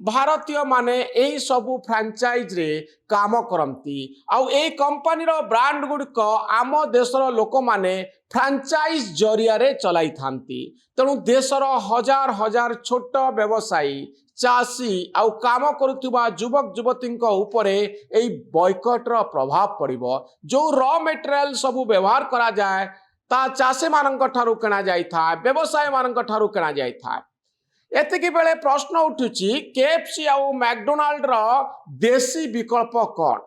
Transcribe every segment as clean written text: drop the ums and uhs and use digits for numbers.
भारतीय माने एही सबु फ्रांचाइज रे काम करती आउ ए कंपनीर ब्रांड गुड़िक आम देशर लोक माने फ्रांचाइज जरिया रे चलाई थांती। तेणु देशर हजार हजार छोट व्यवसायी चाषी आउ काम करुवा युवक युवती उपरे एई बॉयकट रो प्रभाव पड़िबो। जो रॉ मटेरियल सबु व्यवहार करा जाए ता चाषी मानक ठारू किणा जाई था, व्यवसाय मानक ठारू किणा जाई था। एतिकी बेले प्रश्न उठुची केएफसी आउ मैकडोनाल्ड रो देशी विकल्प कौन?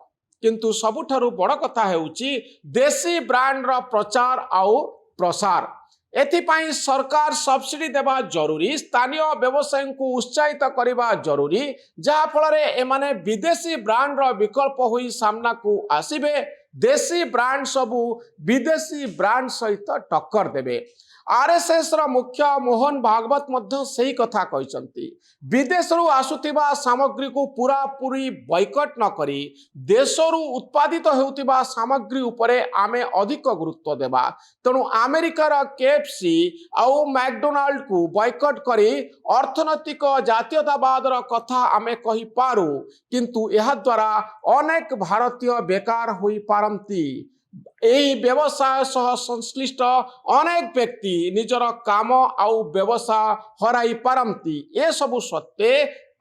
किंतु सबुठारु बड़ कथा हेउची देशी ब्रांड रो प्रचार आउ प्रसार। एथिपाई सरकार सब्सिडी देवा जरूरी, स्थानीय व्यवसायी को उत्साहित करवा जरूरी, जहा फल रे एमाने विदेशी ब्रांड रो विकल्प हुई सामना को आसीबे। देशी ब्रांड सबू विदेशी ब्रांड सहित टक्कर देबे। आरएसएस रो मुख्य मोहन भागवत मध्य सही कथा कहचंती। विदेशरू आसुतिबा सामग्री को पूरा पूरी बॉयकट न करी देशरू उत्पादित हेउतिबा सामग्री उपरे आमे अधिक गुरुत्व देबा। तेणु अमेरिकार केएफसी आउ मैकडोनाल्ड को बॉयकट करी अर्थनैतिक जातीयतावाद रो कथा आमे कहि पारू, किंतु एहा द्वारा अनेक भारतीय बेकार होई पारंती। एही व्यवसाय सह संश्लिष्ट अनेक व्यक्ति निजर काम आउ व्यवसाय हराई पारंती। ए सबु सत्ते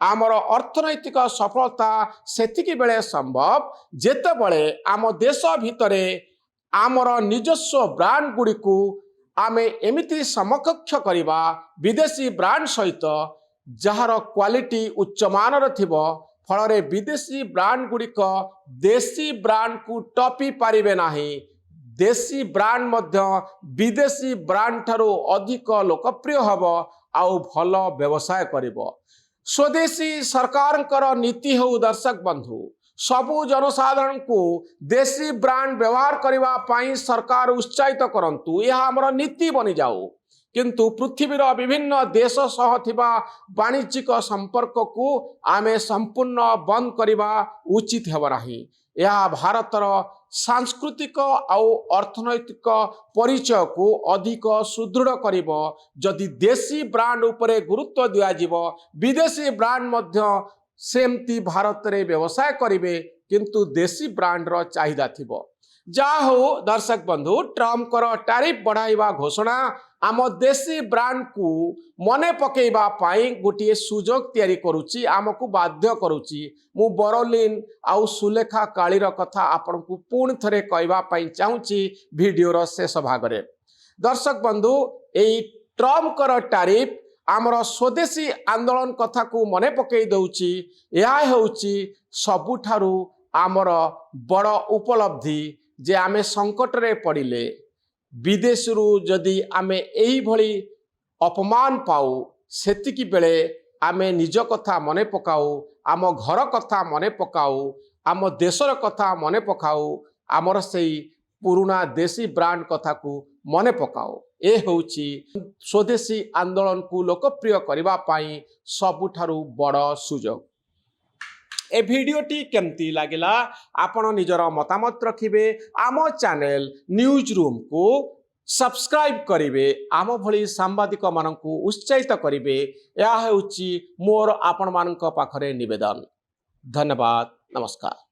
आमर अर्थनैतिक सफलता सेतिकी बेले संभव जेते बळे आम देश भितरे आमर निजस्व ब्रांड गुड़िकु आमे एमिति समकक्ष करिबा विदेशी ब्रांड सहित जहार क्वालिटी उच्च मानर थिबो। फल विदेशी ब्रांड गुड़िक देशी ब्रांड को टपी पारिबे नाही। देशी ब्रांड मध्य विदेशी ब्रांड ठारो अधिक लोकप्रिय हबो आउ भल व्यवसाय करिबो। स्वदेशी सरकार नीति हो दर्शक बंधु सबु जनसाधारण को देशी ब्रांड व्यवहार करने पाई सरकार उत्साहित करंतु, यह हमर नीति बनी जाऊ। किंतु पृथ्वीर विभिन्न देश सह थिबा वाणिज्यिक संपर्क को आमे संपूर्ण बंद करवा उचित हेब नाही। यह भारतर सांस्कृतिक आउ अर्थनैतिक परिचय को अधिक सुदृढ़ करिबो। जदि देशी ब्रांड उपरे गुरुत्व दिया जिवो, विदेशी ब्रांड मध्य सेमती भारत रे व्यवसाय करिवे, किंतु देशी ब्रांड रो चाहिदा थिबो। जा हो दर्शक बंधु, ट्रम्प कर टैरिफ बढ़ाइबा घोषणा आम देशी ब्रांड को मने पकेइबा पाई गोटे सुजोग तैयारी करुची, आमको बाध्य करुची। मु बरलिन आउ सुलेखा कालीर कथा आपन को पुणी थरे कहबा पाई चाहूची वीडियोर शेष भागरे। दर्शक बंधु, एई ट्रम्प कर टैरिफ आमर स्वदेशी आंदोलन कथा को मने पकई दउची। यह हेउची सबुठारु आमर बड़ उपलब्धि जे आमे संकट रे पड़िले विदेशरू जदि आमे एही भली अपमान पाऊ, सेतिकी बेले आमे निज कथा मने पकाऊ, आम घर कथा मने पकाऊ, आम देशर कथा मने पकाऊ, आमर सेई पुराना देशी ब्रांड कथा को मने पकाऊ। ए होउची स्वदेशी आंदोलन को लोकप्रिय करबा पाई सबुठारु बड़ सुजोग। ए वीडियोटी केमती लागिला आपण निजर मतामत रखिबे। आम चैनल न्यूज रूम को सब्सक्राइब करिवे, आम भली सांबादिक मानकु उत्साहित करिवे। या हेउची मोर आपण मानक पाखरे निवेदन। धन्यवाद, नमस्कार।